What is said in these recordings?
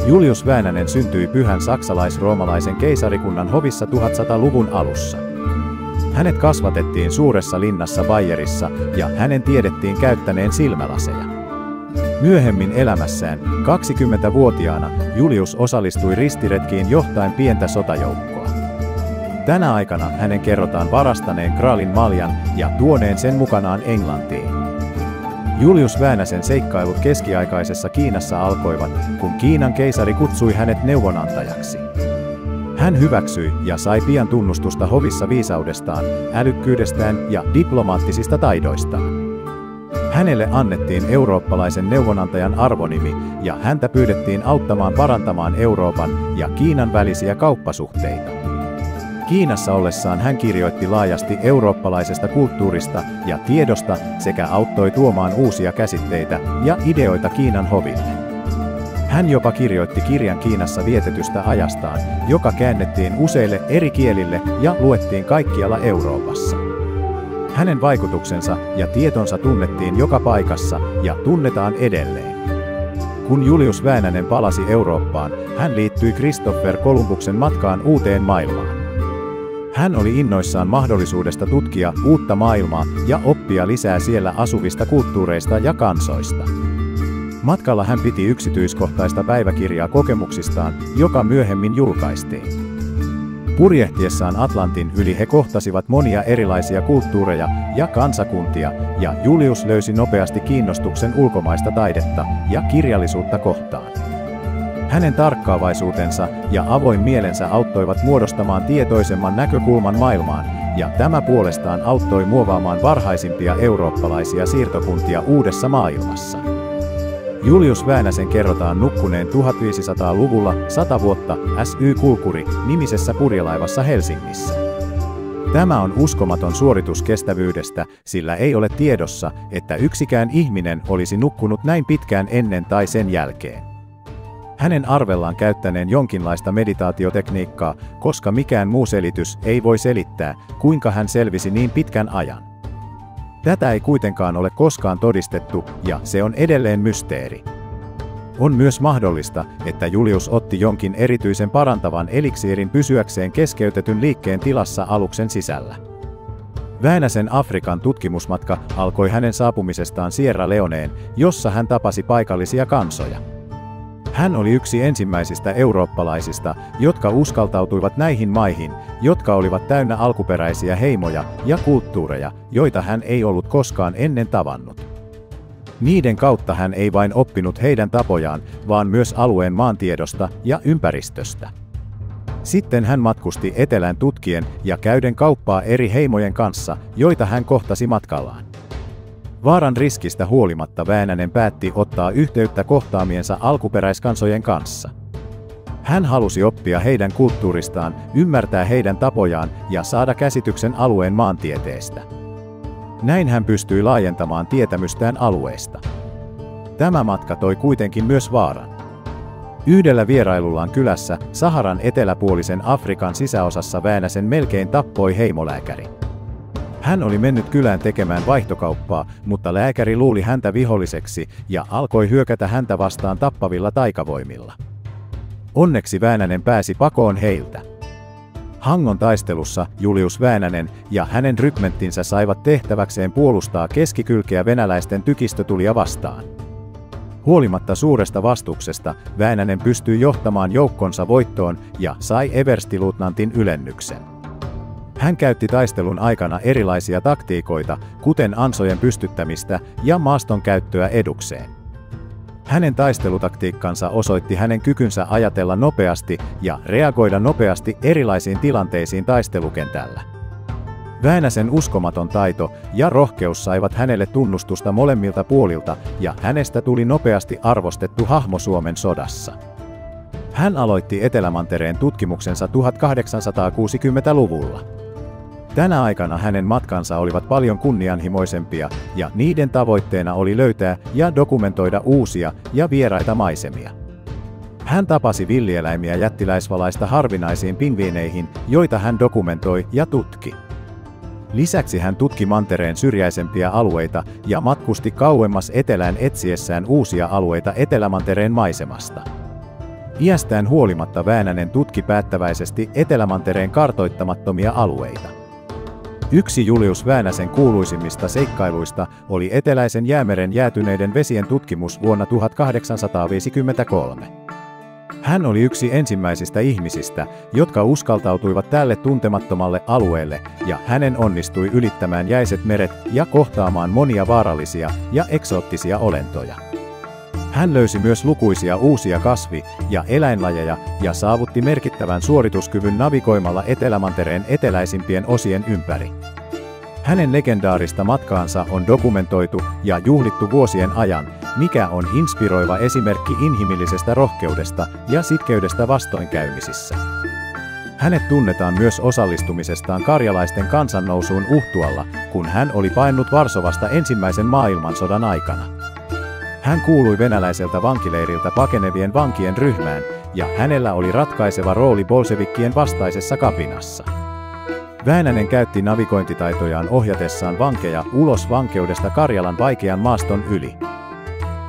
Julius Väänänen syntyi pyhän saksalais-roomalaisen keisarikunnan hovissa 1100-luvun alussa. Hänet kasvatettiin suuressa linnassa Bayerissa ja hänen tiedettiin käyttäneen silmälaseja. Myöhemmin elämässään, 20-vuotiaana, Julius osallistui ristiretkiin johtaen pientä sotajoukkoa. Tänä aikana hänen kerrotaan varastaneen Graalin maljan ja tuoneen sen mukanaan Englantiin. Julius Väänäsen seikkailut keskiaikaisessa Kiinassa alkoivat, kun Kiinan keisari kutsui hänet neuvonantajaksi. Hän hyväksyi ja sai pian tunnustusta hovissa viisaudestaan, älykkyydestään ja diplomaattisista taidoistaan. Hänelle annettiin eurooppalaisen neuvonantajan arvonimi ja häntä pyydettiin auttamaan parantamaan Euroopan ja Kiinan välisiä kauppasuhteita. Kiinassa ollessaan hän kirjoitti laajasti eurooppalaisesta kulttuurista ja tiedosta sekä auttoi tuomaan uusia käsitteitä ja ideoita Kiinan hoville. Hän jopa kirjoitti kirjan Kiinassa vietetystä ajastaan, joka käännettiin useille eri kielille ja luettiin kaikkialla Euroopassa. Hänen vaikutuksensa ja tietonsa tunnettiin joka paikassa ja tunnetaan edelleen. Kun Julius Väänänen palasi Eurooppaan, hän liittyi Christopher Columbuksen matkaan uuteen maailmaan. Hän oli innoissaan mahdollisuudesta tutkia uutta maailmaa ja oppia lisää siellä asuvista kulttuureista ja kansoista. Matkalla hän piti yksityiskohtaista päiväkirjaa kokemuksistaan, joka myöhemmin julkaistiin. Purjehtiessaan Atlantin yli he kohtasivat monia erilaisia kulttuureja ja kansakuntia, ja Julius löysi nopeasti kiinnostuksen ulkomaista taidetta ja kirjallisuutta kohtaan. Hänen tarkkaavaisuutensa ja avoin mielensä auttoivat muodostamaan tietoisemman näkökulman maailmaan, ja tämä puolestaan auttoi muovaamaan varhaisimpia eurooppalaisia siirtokuntia uudessa maailmassa. Julius Väänäsen kerrotaan nukkuneen 1500-luvulla 100 vuotta SY-Kulkuri nimisessä purjelaivassa Helsingissä. Tämä on uskomaton suoritus kestävyydestä, sillä ei ole tiedossa, että yksikään ihminen olisi nukkunut näin pitkään ennen tai sen jälkeen. Hänen arvellaan käyttäneen jonkinlaista meditaatiotekniikkaa, koska mikään muu selitys ei voi selittää, kuinka hän selvisi niin pitkän ajan. Tätä ei kuitenkaan ole koskaan todistettu, ja se on edelleen mysteeri. On myös mahdollista, että Julius otti jonkin erityisen parantavan eliksiirin pysyäkseen keskeytetyn liikkeen tilassa aluksen sisällä. Väänäsen Afrikan tutkimusmatka alkoi hänen saapumisestaan Sierra Leoneen, jossa hän tapasi paikallisia kansoja. Hän oli yksi ensimmäisistä eurooppalaisista, jotka uskaltautuivat näihin maihin, jotka olivat täynnä alkuperäisiä heimoja ja kulttuureja, joita hän ei ollut koskaan ennen tavannut. Niiden kautta hän ei vain oppinut heidän tapojaan, vaan myös alueen maantiedosta ja ympäristöstä. Sitten hän matkusti etelään tutkien ja käyden kauppaa eri heimojen kanssa, joita hän kohtasi matkallaan. Vaaran riskistä huolimatta Väänänen päätti ottaa yhteyttä kohtaamiensa alkuperäiskansojen kanssa. Hän halusi oppia heidän kulttuuristaan, ymmärtää heidän tapojaan ja saada käsityksen alueen maantieteestä. Näin hän pystyi laajentamaan tietämystään alueesta. Tämä matka toi kuitenkin myös vaaran. Yhdellä vierailullaan kylässä Saharan eteläpuolisen Afrikan sisäosassa Väänäsen melkein tappoi heimolääkäri. Hän oli mennyt kylään tekemään vaihtokauppaa, mutta lääkäri luuli häntä viholliseksi ja alkoi hyökätä häntä vastaan tappavilla taikavoimilla. Onneksi Väänänen pääsi pakoon heiltä. Hangon taistelussa Julius Väänänen ja hänen rykmenttinsä saivat tehtäväkseen puolustaa keskikylkeä venäläisten tykistötulia vastaan. Huolimatta suuresta vastuksesta, Väänänen pystyi johtamaan joukkonsa voittoon ja sai everstiluutnantin ylennyksen. Hän käytti taistelun aikana erilaisia taktiikoita, kuten ansojen pystyttämistä ja maaston käyttöä edukseen. Hänen taistelutaktiikkansa osoitti hänen kykynsä ajatella nopeasti ja reagoida nopeasti erilaisiin tilanteisiin taistelukentällä. Väänäsen uskomaton taito ja rohkeus saivat hänelle tunnustusta molemmilta puolilta ja hänestä tuli nopeasti arvostettu hahmo Suomen sodassa. Hän aloitti Etelämantereen tutkimuksensa 1860-luvulla. Tänä aikana hänen matkansa olivat paljon kunnianhimoisempia ja niiden tavoitteena oli löytää ja dokumentoida uusia ja vieraita maisemia. Hän tapasi villieläimiä jättiläisvalaista harvinaisiin pingviineihin, joita hän dokumentoi ja tutki. Lisäksi hän tutki mantereen syrjäisempiä alueita ja matkusti kauemmas etelään etsiessään uusia alueita Etelämantereen maisemasta. Iästään huolimatta Väänänen tutki päättäväisesti Etelämantereen kartoittamattomia alueita. Yksi Julius Väänäsen kuuluisimmista seikkailuista oli Eteläisen Jäämeren jäätyneiden vesien tutkimus vuonna 1853. Hän oli yksi ensimmäisistä ihmisistä, jotka uskaltautuivat tälle tuntemattomalle alueelle, ja hänen onnistui ylittämään jäiset meret ja kohtaamaan monia vaarallisia ja eksoottisia olentoja. Hän löysi myös lukuisia uusia kasvi- ja eläinlajeja ja saavutti merkittävän suorituskyvyn navigoimalla Etelämantereen eteläisimpien osien ympäri. Hänen legendaarista matkaansa on dokumentoitu ja juhlittu vuosien ajan, mikä on inspiroiva esimerkki inhimillisestä rohkeudesta ja sitkeydestä vastoinkäymisissä. Hänet tunnetaan myös osallistumisestaan karjalaisten kansannousuun Uhtualla, kun hän oli paennut Varsovasta ensimmäisen maailmansodan aikana. Hän kuului venäläiseltä vankileiriltä pakenevien vankien ryhmään, ja hänellä oli ratkaiseva rooli bolsevikkien vastaisessa kapinassa. Väänänen käytti navigointitaitojaan ohjatessaan vankeja ulos vankeudesta Karjalan vaikean maaston yli.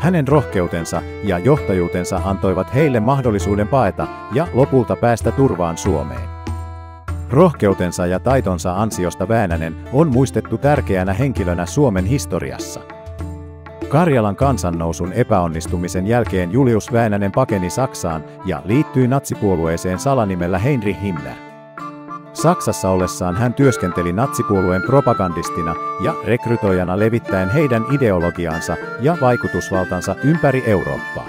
Hänen rohkeutensa ja johtajuutensa antoivat heille mahdollisuuden paeta ja lopulta päästä turvaan Suomeen. Rohkeutensa ja taitonsa ansiosta Väänänen on muistettu tärkeänä henkilönä Suomen historiassa. Karjalan kansannousun epäonnistumisen jälkeen Julius Väänänen pakeni Saksaan ja liittyi natsipuolueeseen salanimellä Heinrich Himmler. Saksassa ollessaan hän työskenteli natsipuolueen propagandistina ja rekrytoijana levittäen heidän ideologiaansa ja vaikutusvaltansa ympäri Eurooppaa.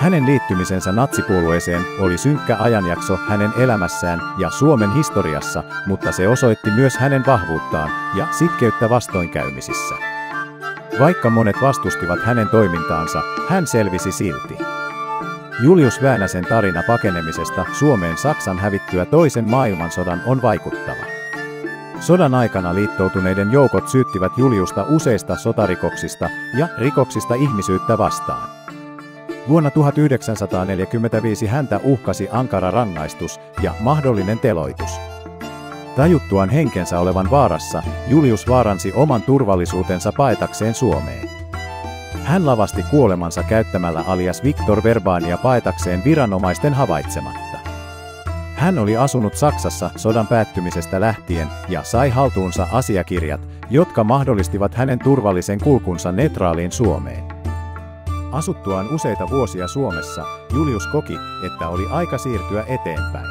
Hänen liittymisensä natsipuolueeseen oli synkkä ajanjakso hänen elämässään ja Suomen historiassa, mutta se osoitti myös hänen vahvuuttaan ja sitkeyttä vastoinkäymisissä. Vaikka monet vastustivat hänen toimintaansa, hän selvisi silti. Julius Väänäsen tarina pakenemisesta Suomeen Saksan hävittyä toisen maailmansodan on vaikuttava. Sodan aikana liittoutuneiden joukot syyttivät Juliusta useista sotarikoksista ja rikoksista ihmisyyttä vastaan. Vuonna 1945 häntä uhkasi ankara rangaistus ja mahdollinen teloitus. Tajuttuaan henkensä olevan vaarassa, Julius vaaransi oman turvallisuutensa paetakseen Suomeen. Hän lavasti kuolemansa käyttämällä alias Viktor Verbania paetakseen viranomaisten havaitsematta. Hän oli asunut Saksassa sodan päättymisestä lähtien ja sai haltuunsa asiakirjat, jotka mahdollistivat hänen turvallisen kulkunsa neutraaliin Suomeen. Asuttuaan useita vuosia Suomessa, Julius koki, että oli aika siirtyä eteenpäin.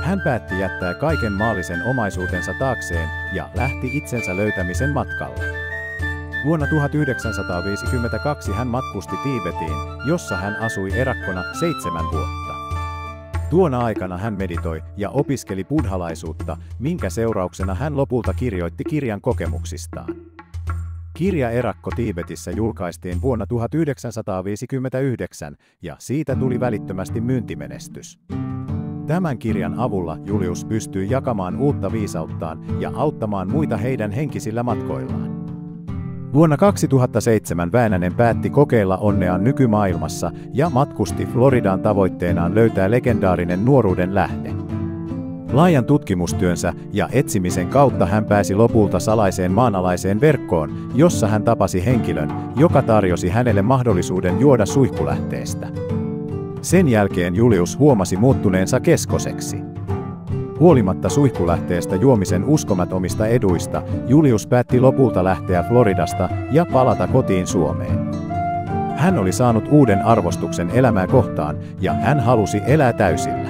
Hän päätti jättää kaiken maallisen omaisuutensa taakseen ja lähti itsensä löytämisen matkalle. Vuonna 1952 hän matkusti Tiibetiin, jossa hän asui erakkona 7 vuotta. Tuona aikana hän meditoi ja opiskeli buddhalaisuutta, minkä seurauksena hän lopulta kirjoitti kirjan kokemuksistaan. Kirja Erakko Tiibetissä julkaistiin vuonna 1959 ja siitä tuli välittömästi myyntimenestys. Tämän kirjan avulla Julius pystyi jakamaan uutta viisauttaan ja auttamaan muita heidän henkisillä matkoillaan. Vuonna 2007 Väänänen päätti kokeilla onneaan nykymaailmassa ja matkusti Floridaan tavoitteenaan löytää legendaarinen nuoruuden lähde. Laajan tutkimustyönsä ja etsimisen kautta hän pääsi lopulta salaiseen maanalaiseen verkkoon, jossa hän tapasi henkilön, joka tarjosi hänelle mahdollisuuden juoda suihkulähteestä. Sen jälkeen Julius huomasi muuttuneensa keskoseksi. Huolimatta suihkulähteestä juomisen uskomattomista eduista, Julius päätti lopulta lähteä Floridasta ja palata kotiin Suomeen. Hän oli saanut uuden arvostuksen elämää kohtaan ja hän halusi elää täysillä.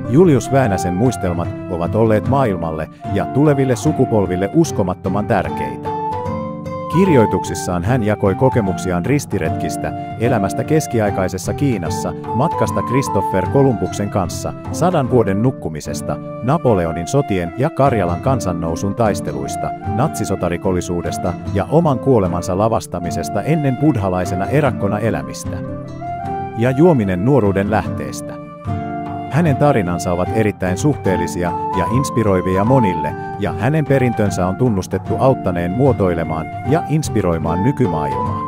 Julius Väänäsen muistelmat ovat olleet maailmalle ja tuleville sukupolville uskomattoman tärkeitä. Kirjoituksissaan hän jakoi kokemuksiaan ristiretkistä, elämästä keskiaikaisessa Kiinassa, matkasta Christopher Columbuksen kanssa, 100 vuoden nukkumisesta, Napoleonin sotien ja Karjalan kansannousun taisteluista, natsisotarikollisuudesta ja oman kuolemansa lavastamisesta ennen buddhalaisena erakkona elämistä. Ja juominen nuoruuden lähteestä. Hänen tarinansa ovat erittäin suhteellisia ja inspiroivia monille, ja hänen perintönsä on tunnustettu auttaneen muotoilemaan ja inspiroimaan nykymaailmaa.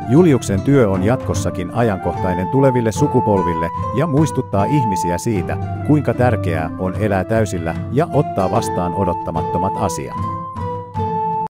Juliuksen työ on jatkossakin ajankohtainen tuleville sukupolville ja muistuttaa ihmisiä siitä, kuinka tärkeää on elää täysillä ja ottaa vastaan odottamattomat asiat.